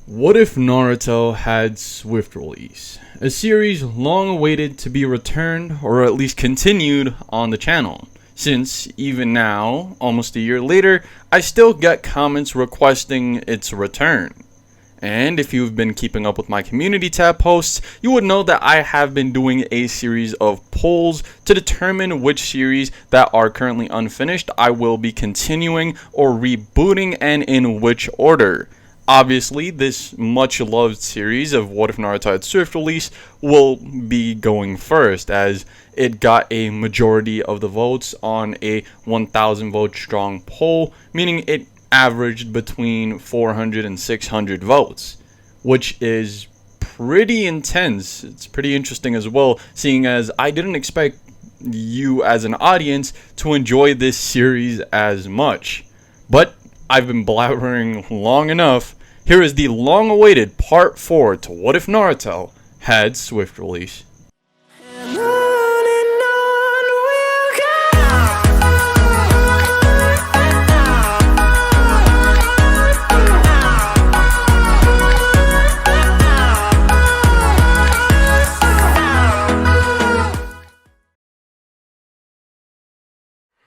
What if Naruto had Swift Release? A series long awaited to be returned or at least continued on the channel. Since, even now, almost a year later, I still get comments requesting its return. And if you've been keeping up with my community tab posts, you would know that I have been doing a series of polls to determine which series that are currently unfinished I will be continuing or rebooting and in which order. Obviously, this much loved series of What If Naruto Had Swift Release will be going first, as it got a majority of the votes on a 1,000 vote strong poll, meaning it averaged between 400 and 600 votes, which is pretty intense. It's pretty interesting as well, seeing as I didn't expect you as an audience to enjoy this series as much. But I've been blabbering long enough. Here is the long-awaited Part 4 to What If Naruto Had Swift Release.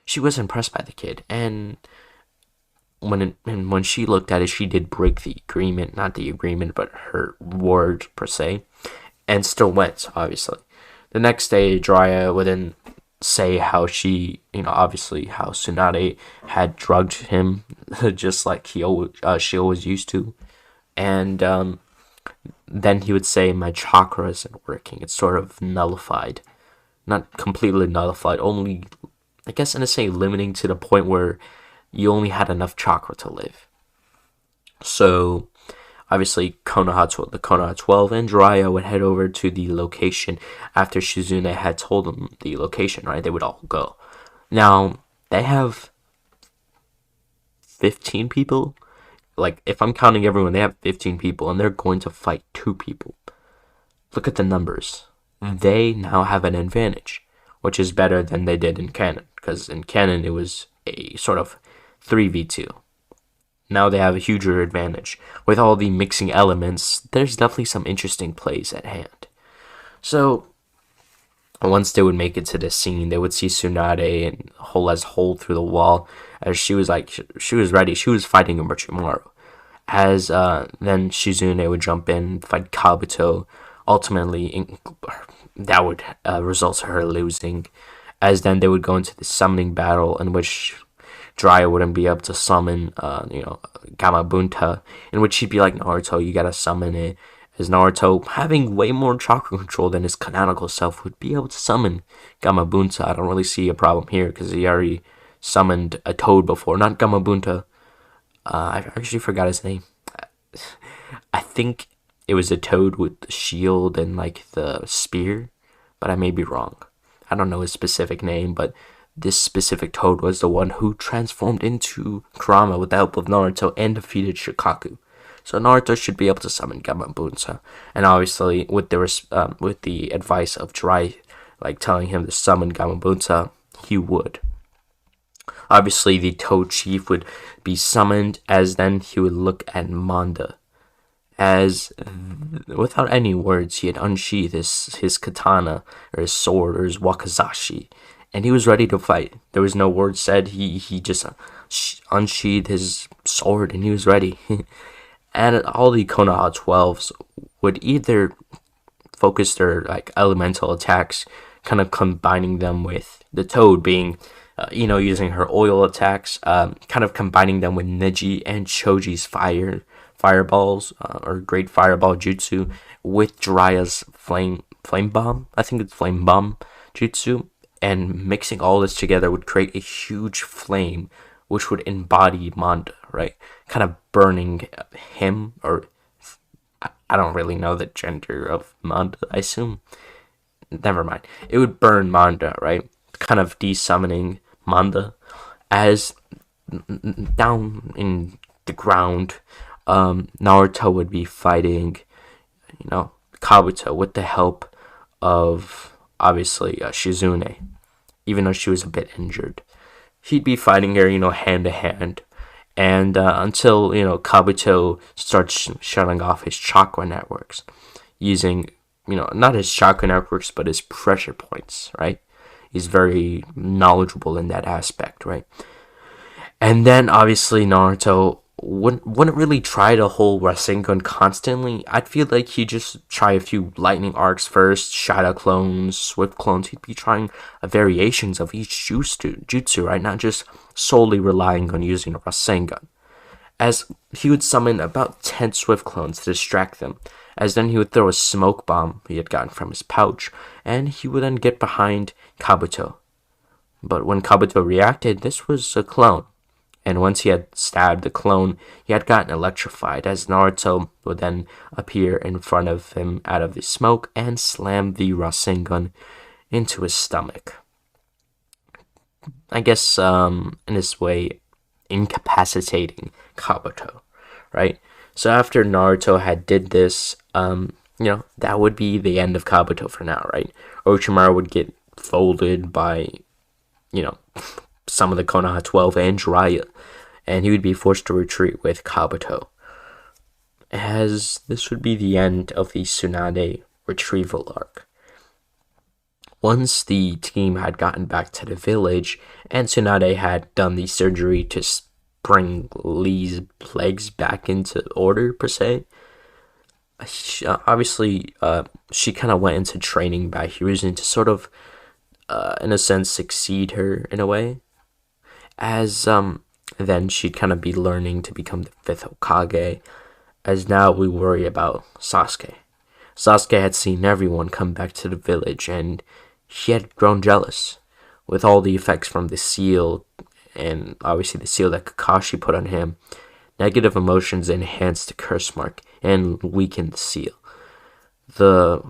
She was impressed by the kid, and when she looked at it, she did break the agreement, not the agreement, but her word per se, and still went, obviously. The next day, Jiraiya would then say how she, obviously how Tsunade had drugged him, just like she always used to, and then he would say, my chakra isn't working, it's sort of nullified, not completely nullified, only, I guess, in a say, limiting to the point where you only had enough chakra to live. So, obviously, the Konoha 12 and Jiraiya would head over to the location after Shizune had told them the location, right? They would all go. Now, they have 15 people. Like, if I'm counting everyone, they have 15 people, and they're going to fight 2 people. Look at the numbers. They now have an advantage, which is better than they did in canon, because in canon, it was a sort of 3v2. Now they have a huger advantage. With all the mixing elements, there's definitely some interesting plays at hand. So, once they would make it to this scene, they would see Tsunade and hole through the wall, as she was ready. She was fighting Orochimaru. As then Shizune would jump in, fight Kabuto. Ultimately, that would result to her losing. As then they would go into the summoning battle, in which Jiraiya wouldn't be able to summon, Gamabunta, in which he'd be like, Naruto, you gotta summon it. As Naruto, having way more chakra control than his canonical self, would be able to summon Gamabunta. I don't really see a problem here, because he already summoned a toad before. Not Gamabunta. I actually forgot his name. I think it was a toad with the shield and, the spear, but I may be wrong. I don't know his specific name, but this specific toad was the one who transformed into Kurama with the help of Naruto and defeated Shikaku. So Naruto should be able to summon Gamabunta, and obviously with the advice of Jiraiya, telling him to summon Gamabunta, he would. Obviously, the Toad Chief would be summoned, as then he would look at Manda. As, without any words, he had unsheathed his katana, or his sword, or his wakizashi, and he was ready to fight. There was no word said. He just unsheathed his sword, and he was ready. And all the Konoha 12s would either focus their elemental attacks, kind of combining them with the Toad being, using her oil attacks, kind of combining them with Neji and Choji's fireballs, or Great Fireball Jutsu, with Jiraiya's flame bomb. I think it's flame bomb jutsu. And mixing all this together would create a huge flame, which would embody Manda, right? Kind of burning him, or I don't really know the gender of Manda, I assume. Never mind. It would burn Manda, right? Kind of desummoning Manda. As down in the ground, Naruto would be fighting, Kabuto with the help of, obviously, Shizune, even though she was a bit injured. He'd be fighting her, hand to hand, And until, Kabuto starts shutting off his chakra networks using, not his chakra networks, but his pressure points, right? He's very knowledgeable in that aspect, right? And then obviously Naruto wouldn't really try to hold Rasengan constantly. I'd feel like he'd just try a few lightning arcs first, shadow clones, swift clones. He'd be trying variations of each jutsu, right? Not just solely relying on using a Rasengan. As he would summon about 10 swift clones to distract them, as then he would throw a smoke bomb he had gotten from his pouch, and he would then get behind Kabuto. But when Kabuto reacted, this was a clone. And once he had stabbed the clone, he had gotten electrified, as Naruto would then appear in front of him out of the smoke and slam the Rasengan into his stomach. I guess, in this way, incapacitating Kabuto, right? So after Naruto had did this, that would be the end of Kabuto for now, right? Orochimaru would get folded by, some of the Konoha 12 and Jiraiya, and he would be forced to retreat with Kabuto, as this would be the end of the Tsunade retrieval arc. Once the team had gotten back to the village, and Tsunade had done the surgery to bring Lee's legs back into order, per se, she kind of went into training by Hiruzen to sort of, in a sense, succeed her in a way. As then she'd kind of be learning to become the 5th Hokage, as now we worry about Sasuke. Sasuke had seen everyone come back to the village, and he had grown jealous. With all the effects from the seal, and obviously the seal that Kakashi put on him, negative emotions enhanced the curse mark and weakened the seal. The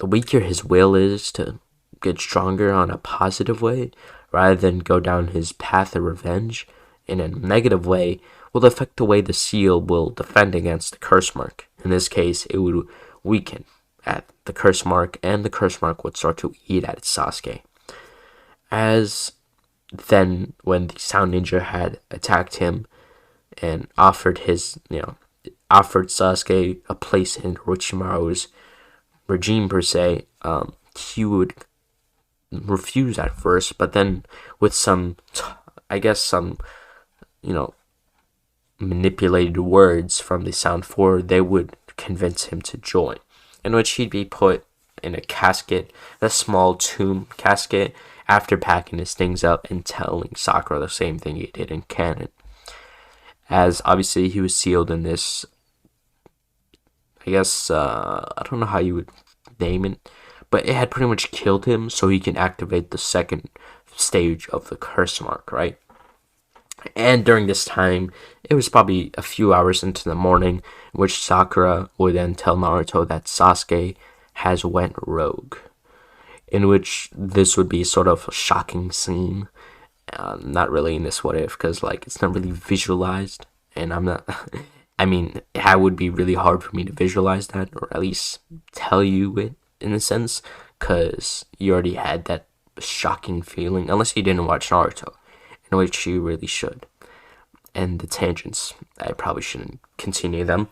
weaker his will is to get stronger on a positive way, rather than go down his path of revenge in a negative way, will affect the way the seal will defend against the curse mark. In this case, it would weaken at the curse mark, and the curse mark would start to eat at Sasuke. As then, when the Sound Ninja had attacked him and offered Sasuke a place in Orochimaru's regime, per se, he would refuse at first, but then with some manipulated words from the Sound 4, they would convince him to join, in which he'd be put in a casket, a small tomb casket, after packing his things up and telling Sakura the same thing he did in canon. As obviously he was sealed in this, I don't know how you would name it, but it had pretty much killed him, so he can activate the second stage of the curse mark, right? And during this time, it was probably a few hours into the morning, in which Sakura would then tell Naruto that Sasuke has went rogue, in which this would be sort of a shocking scene. Not really in this what if, because it's not really visualized, and I'm not. I mean, it would be really hard for me to visualize that, or at least tell you it in a sense, because you already had that shocking feeling, unless you didn't watch Naruto, in which you really should. And the tangents, I probably shouldn't continue them,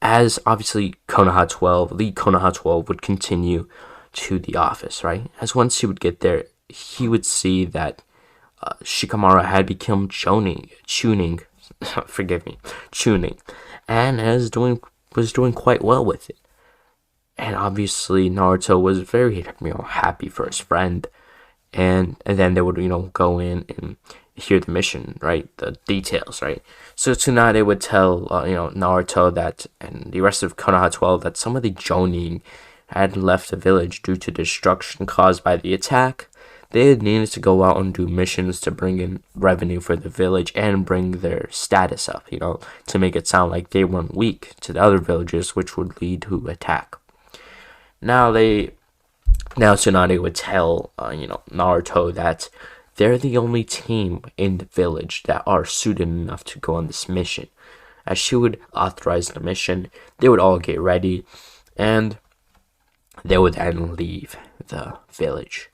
as obviously the Konoha 12 would continue to the office, right? As once he would get there, he would see that Shikamaru had become tuning, and was doing quite well with it. And obviously Naruto was very happy for his friend, and then they would go in and hear the mission, right? The details, right? So Tsunade would tell Naruto that, and the rest of Konoha 12, that some of the Jonin had left the village due to destruction caused by the attack. They had needed to go out and do missions to bring in revenue for the village and bring their status up, to make it sound like they weren't weak to the other villages, which would lead to attack. Now Tsunade would tell Naruto that they're the only team in the village that are suited enough to go on this mission. As she would authorize the mission, they would all get ready, and they would then leave the village.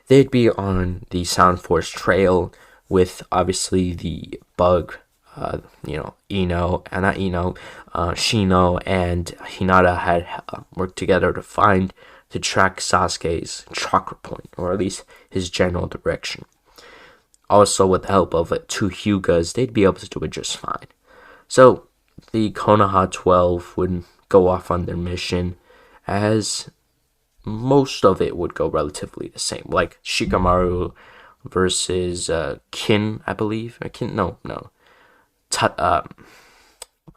They'd be on the Sound Force trail with obviously the bug Shino and Hinata had worked together to track Sasuke's chakra point, or at least his general direction. Also, with the help of two Hyugas, they'd be able to do it just fine. So, the Konoha 12 would go off on their mission, as most of it would go relatively the same. Like Shikamaru versus Kin, I believe. Or Kin? No. Oh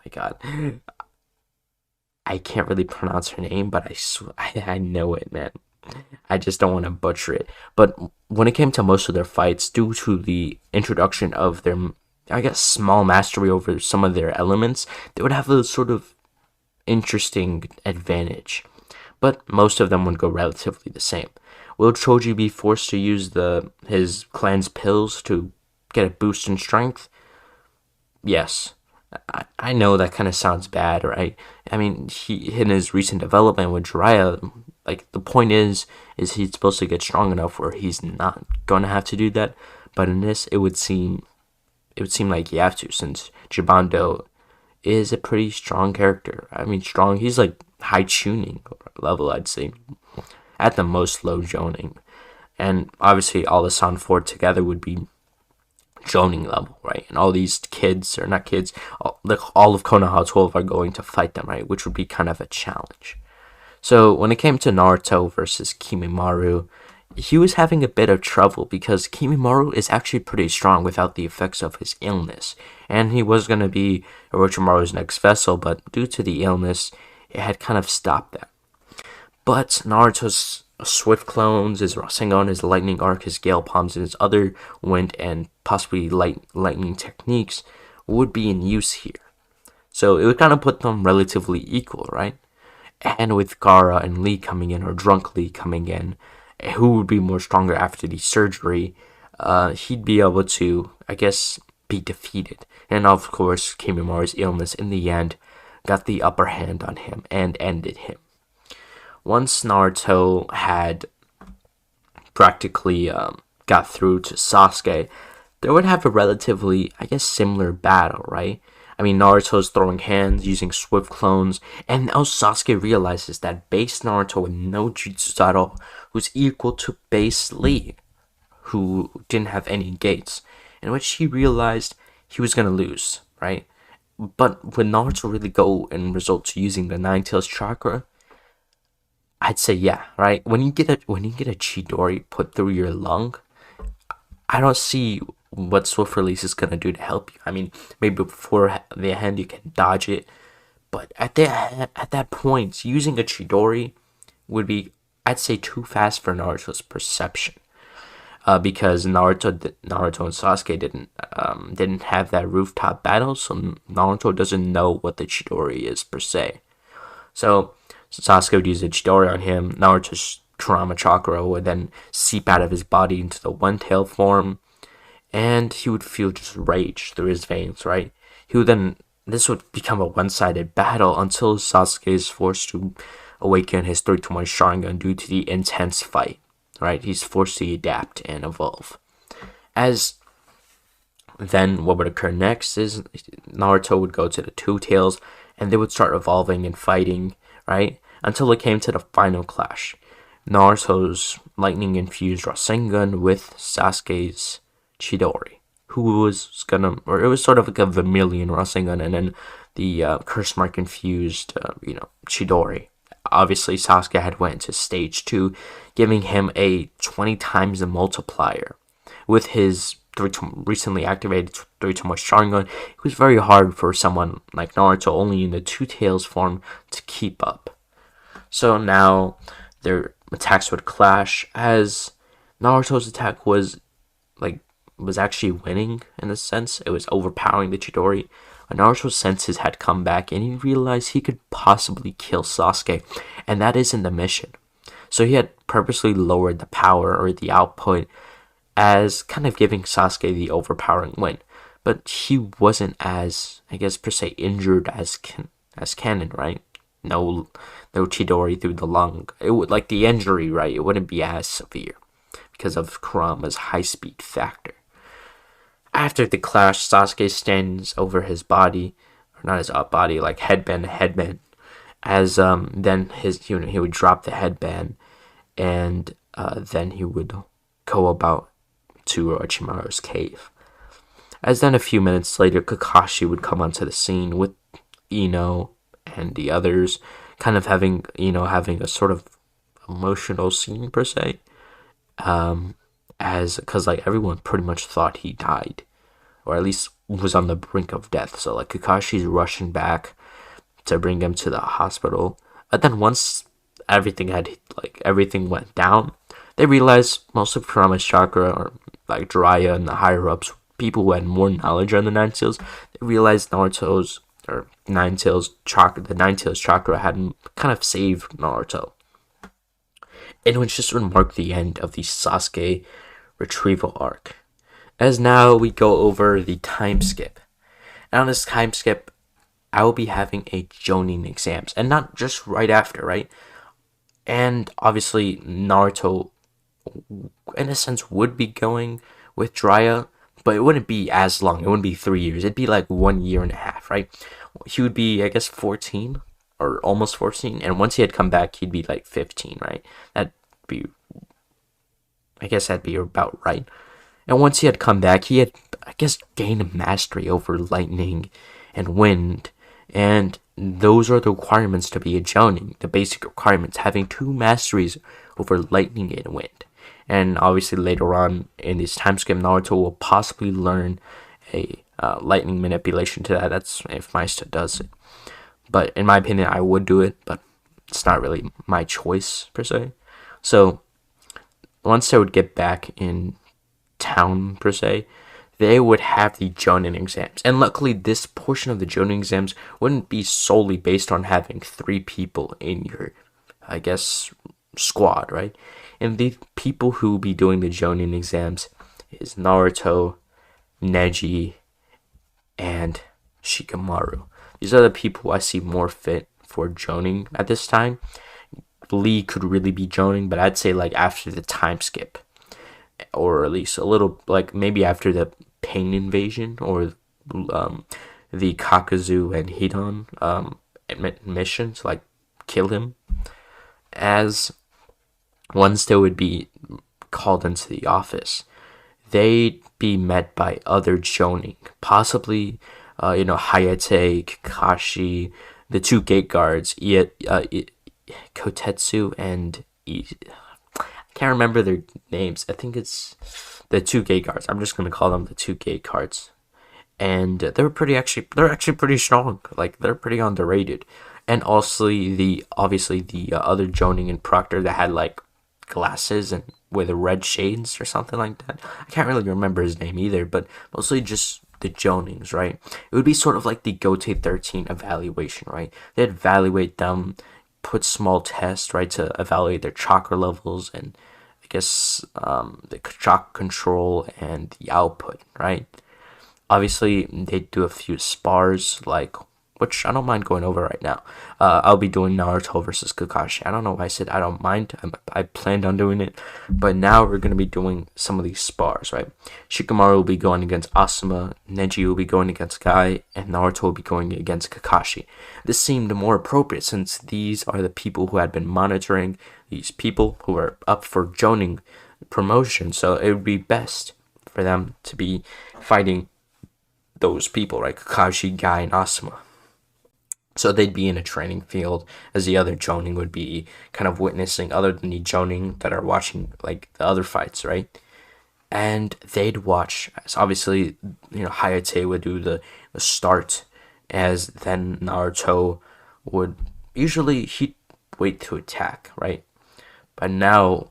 my god. I can't really pronounce her name, but I know it, man. I just don't want to butcher it. But when it came to most of their fights, due to the introduction of their, I guess, small mastery over some of their elements, they would have a sort of interesting advantage. But most of them would go relatively the same. Will Choji be forced to use his clan's pills to get a boost in strength? Yes. I know that kind of sounds bad, right? I mean, in his recent development with Jiraiya, like, the point is he's supposed to get strong enough where he's not going to have to do that. But in this, it would seem like you have to, since Jibando is a pretty strong character. I mean, strong, he's like high tuning level, I'd say. At the most, low joning. And obviously, all the San 4 together would be joning level, right? And all these kids, or not kids, all of Konoha 12 are going to fight them, right? Which would be kind of a challenge. So when it came to Naruto versus Kimimaro, he was having a bit of trouble because Kimimaro is actually pretty strong without the effects of his illness. And he was going to be Orochimaru's next vessel, but due to the illness, it had kind of stopped that. But Naruto's Swift clones, his Rasengan, his Lightning Arc, his Gale Palms, and his other wind and possibly lightning techniques would be in use here. So it would kind of put them relatively equal, right? And with Gaara and Lee coming in, or Drunk Lee coming in, who would be more stronger after the surgery, he'd be able to, I guess, be defeated. And of course, Kimimara's illness in the end got the upper hand on him and ended him. Once Naruto had practically got through to Sasuke, they would have a relatively, I guess, similar battle, right? I mean, Naruto's throwing hands, using swift clones, and now Sasuke realizes that base Naruto with no jutsu at all was equal to base Lee, who didn't have any gates, in which he realized he was going to lose, right? But would Naruto really go and resort to using the Nine Tails chakra? I'd say yeah, right? When you get a Chidori put through your lung, I don't see what Swift Release is gonna do to help you. I mean, maybe before the hand you can dodge it, but at that point, using a Chidori would be, I'd say, too fast for Naruto's perception. Because Naruto and Sasuke didn't have that rooftop battle, so Naruto doesn't know what the Chidori is per se. So Sasuke would use a Chidori on him. Naruto's Kurama Chakra would then seep out of his body into the one-tail form, and he would feel just rage through his veins, right? This would become a one-sided battle until Sasuke is forced to awaken his 3-to-1 Sharingan due to the intense fight, right? He's forced to adapt and evolve. Then what would occur next is Naruto would go to the Two Tails, and they would start evolving and fighting, right? Until it came to the final clash. Naruto's lightning-infused Rasengan with Sasuke's Chidori, it was sort of like a Vermilion Rasengan, and then the curse mark-infused, Chidori. Obviously, Sasuke had went to stage 2, giving him a 20 times the multiplier. With his recently activated 3-to-1 Sharingan, it was very hard for someone like Naruto, only in the Two Tails form, to keep up. So now their attacks would clash, as Naruto's attack was actually winning in a sense. It was overpowering the Chidori. Naruto's senses had come back, and he realized he could possibly kill Sasuke, and that isn't the mission. So he had purposely lowered the power, or the output, as kind of giving Sasuke the overpowering win. But he wasn't as, I guess, per se, injured as canon, right? No Chidori through the lung. It would, like, the injury, right? It wouldn't be as severe because of Kurama's high speed factor. After the clash, Sasuke stands over his body, or not his body, like headband, as then he would drop the headband, and then he would go about to Orochimaru's cave. As then a few minutes later, Kakashi would come onto the scene with Ino and the others, kind of having a sort of emotional scene per se, because like everyone pretty much thought he died, or at least was on the brink of death. So like Kakashi's rushing back to bring him to the hospital. But then once everything went down, they realized most of Kurama's chakra, or like Jiraiya and the higher ups, people who had more knowledge on the Nine Tails, they realized the Nine Tails chakra had kind of saved Naruto. And which just would mark the end of the Sasuke retrieval arc. As now we go over the time skip. And on this time skip, I will be having a Jonin exams, and not just right after, right? And obviously Naruto, in a sense, would be going with Jiraiya, but it wouldn't be as long. It wouldn't be 3 years. It'd be like 1 year and a half, right? He would be, I guess, 14 or almost 14, and once he had come back, he'd be like 15, right? That'd be about right. And once he had come back, he had, I guess, gained mastery over lightning and wind, and those are the requirements to be a Jonin, the basic requirements, having 2 masteries over lightning and wind. And obviously later on in this time skip, Naruto will possibly learn a lightning manipulation to that. That's if Mysta does it. But in my opinion, I would do it, but it's not really my choice per se. So once I would get back in town per se, they would have the Jonin exams. And luckily, this portion of the Jonin exams wouldn't be solely based on having 3 people in your, I guess, squad, right? And the people who will be doing the Jonin exams is Naruto, Neji, and Shikamaru. These are the people I see more fit for Jonin at this time. Lee could really be Jonin, but I'd say like after the time skip, or at least a little, like maybe after the Pain invasion, or the Kakazu and Hidan missions, like kill him. As once they would be called into the office, they'd be met by other Jonin, possibly Hayate, Kakashi, the 2 gate guards, Kotetsu and I can't remember their names. I think it's the 2 gate guards. I'm just gonna call them the 2 gate guards, and they're actually pretty strong. Like they're pretty underrated. And also the other Jonin and Proctor that had like glasses and with red shades or something like that. I can't really remember his name either, but mostly just the Jonins, right? It would be sort of like the Gote 13 evaluation, right? They'd evaluate them, put small tests, right, to evaluate their chakra levels and I guess the chakra control and the output, right? Obviously, they do a few spars, which I don't mind going over right now. I'll be doing Naruto versus Kakashi. I don't know why I said I don't mind. I planned on doing it. But now we're going to be doing some of these spars, right? Shikamaru will be going against Asuma, Neji will be going against Guy, and Naruto will be going against Kakashi. This seemed more appropriate since these are the people who had been monitoring these people who are up for Jonin promotion. So it would be best for them to be fighting those people, right? Kakashi, Guy, and Asuma. So they'd be in a training field, as the other Jonin would be kind of witnessing, other than the Jonin that are watching like the other fights, right? And they'd watch, as obviously, Hayate would do the start, as then Naruto would he'd wait to attack, right? But now,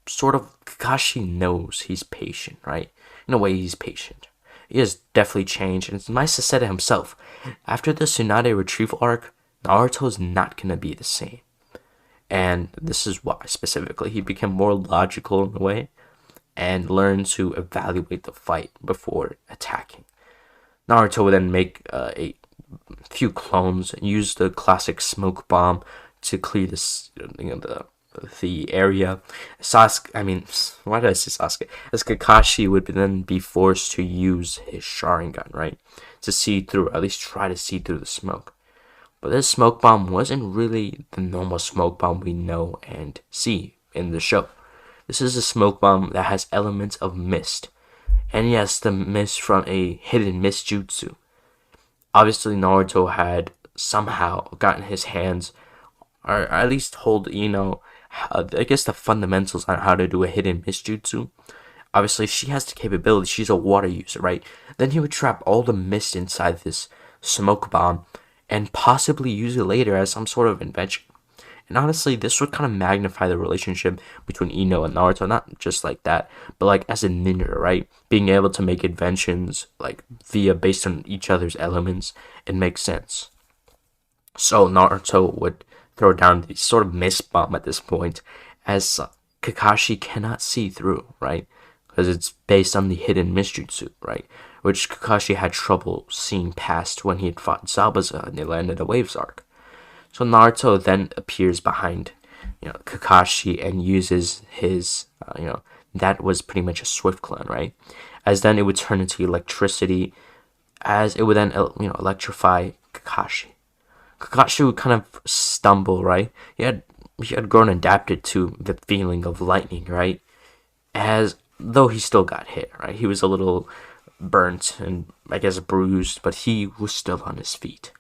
sort of, Kakashi knows he's patient, right? In a way, he's patient. He has definitely changed, and Mysta said it himself. After the Tsunade retrieval arc, Naruto's not gonna be the same. And this is why, specifically, he became more logical in a way, and learned to evaluate the fight before attacking. Naruto would then make a few clones and use the classic smoke bomb to clear the the area, why did I say Sasuke? As Kakashi would then be forced to use his Sharingan, right? To see through, at least try to see through the smoke. But this smoke bomb wasn't really the normal smoke bomb we know and see in the show. This is a smoke bomb that has elements of mist. And yes, the mist from a hidden mist jutsu. Obviously, Naruto had somehow gotten his hands, or at least hold, I guess the fundamentals on how to do a hidden mist jutsu. Obviously, she has the capability. She's a water user, right? Then he would trap all the mist inside this smoke bomb and possibly use it later as some sort of invention. And honestly, this would kind of magnify the relationship between Ino and Naruto, not just like that, but like as a ninja, right? Being able to make inventions like based on each other's elements, it makes sense. So Naruto would throw down the sort of mist bomb at this point, as Kakashi cannot see through, right? Because it's based on the hidden mist jutsu, right? Which Kakashi had trouble seeing past when he had fought Zabuza and they landed a Waves arc. So Naruto then appears behind, Kakashi and uses his, that was pretty much a Swift clone, right? As then it would turn into electricity, as it would then, electrify Kakashi. Kakashi would kind of stumble, right? He had grown adapted to the feeling of lightning, right? As though he still got hit, right? He was a little burnt and I guess bruised, but he was still on his feet.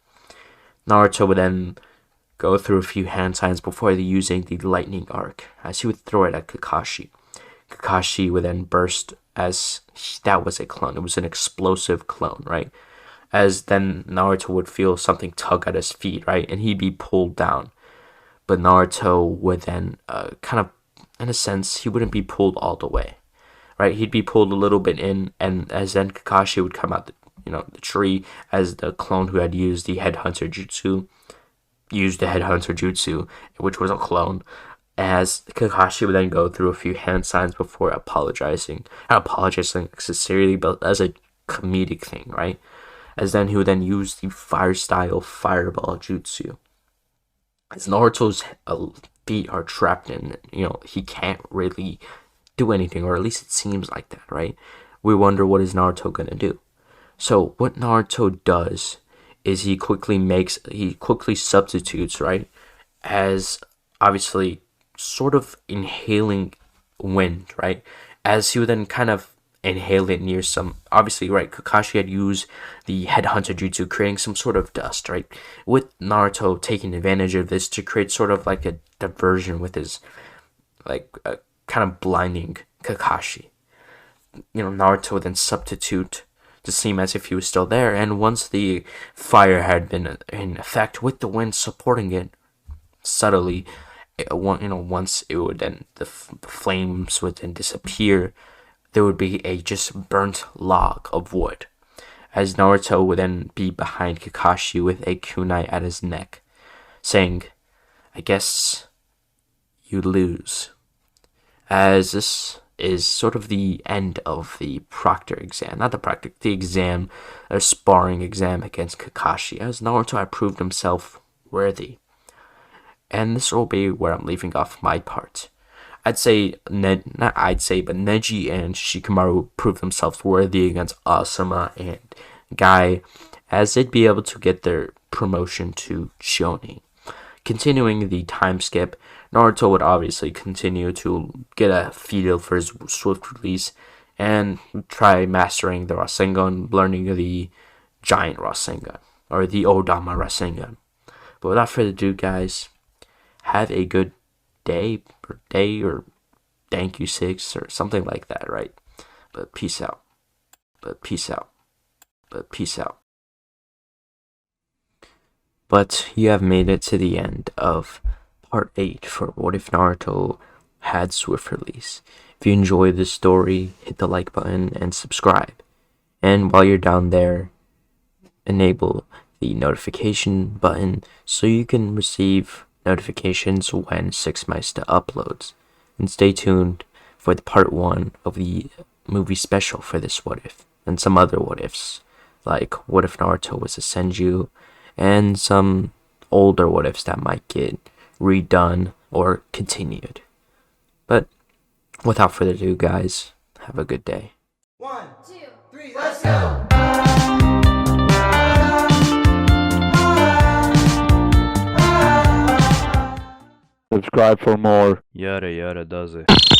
Naruto would then go through a few hand signs before using the lightning arc, as he would throw it at Kakashi. Kakashi would then burst, as that was a clone. It was an explosive clone, right? As then Naruto would feel something tug at his feet, right? And he'd be pulled down. But Naruto would then kind of, in a sense, he wouldn't be pulled all the way, right? He'd be pulled a little bit in, and as then Kakashi would come out the tree, as the clone who had used the headhunter jutsu, which was a clone, as Kakashi would then go through a few hand signs before apologizing. Not apologizing sincerely, but as a comedic thing, right? As then he would then use the fire-style fireball jutsu. As Naruto's feet are trapped in, he can't really do anything, or at least it seems like that, right? We wonder, what is Naruto gonna do? So what Naruto does is he quickly substitutes, right, as obviously sort of inhaling wind, right, as he would then kind of inhale it near some, obviously, right, Kakashi had used the headhunter jutsu, creating some sort of dust, right, with Naruto taking advantage of this to create sort of like a diversion with his, like, kind of blinding Kakashi. Naruto would then substitute to seem as if he was still there, and once the fire had been in effect with the wind supporting it subtly, once it would then the flames would then disappear, there would be a just burnt log of wood, as Naruto would then be behind Kakashi with a kunai at his neck, saying, "I guess you lose," as this is sort of the end of the proctor exam. Not the exam, a sparring exam against Kakashi, as Naruto had proved himself worthy. And this will be where I'm leaving off my part. I'd say, but Neji and Shikamaru proved themselves worthy against Asuma and Guy, as they'd be able to get their promotion to Shonin. Continuing the time skip, Naruto would obviously continue to get a feel for his swift release and try mastering the Rasengan, learning the giant Rasengan, or the Odama Rasengan. But without further ado, guys, have a good day, or thank you, Six, or something like that, right? But peace out. But you have made it to the end of Part 8 for What If Naruto Had Swift Release. If you enjoyed this story, hit the like button and subscribe. And while you're down there, enable the notification button so you can receive notifications when sixmysta uploads. And stay tuned for the Part 1 of the movie special for this What If, and some other What Ifs, like What If Naruto was a Senju, and some older What Ifs that might get redone or continued. But without further ado, guys, have a good day. 1, 2, 3, let's go! Subscribe for more. Yada yada does it.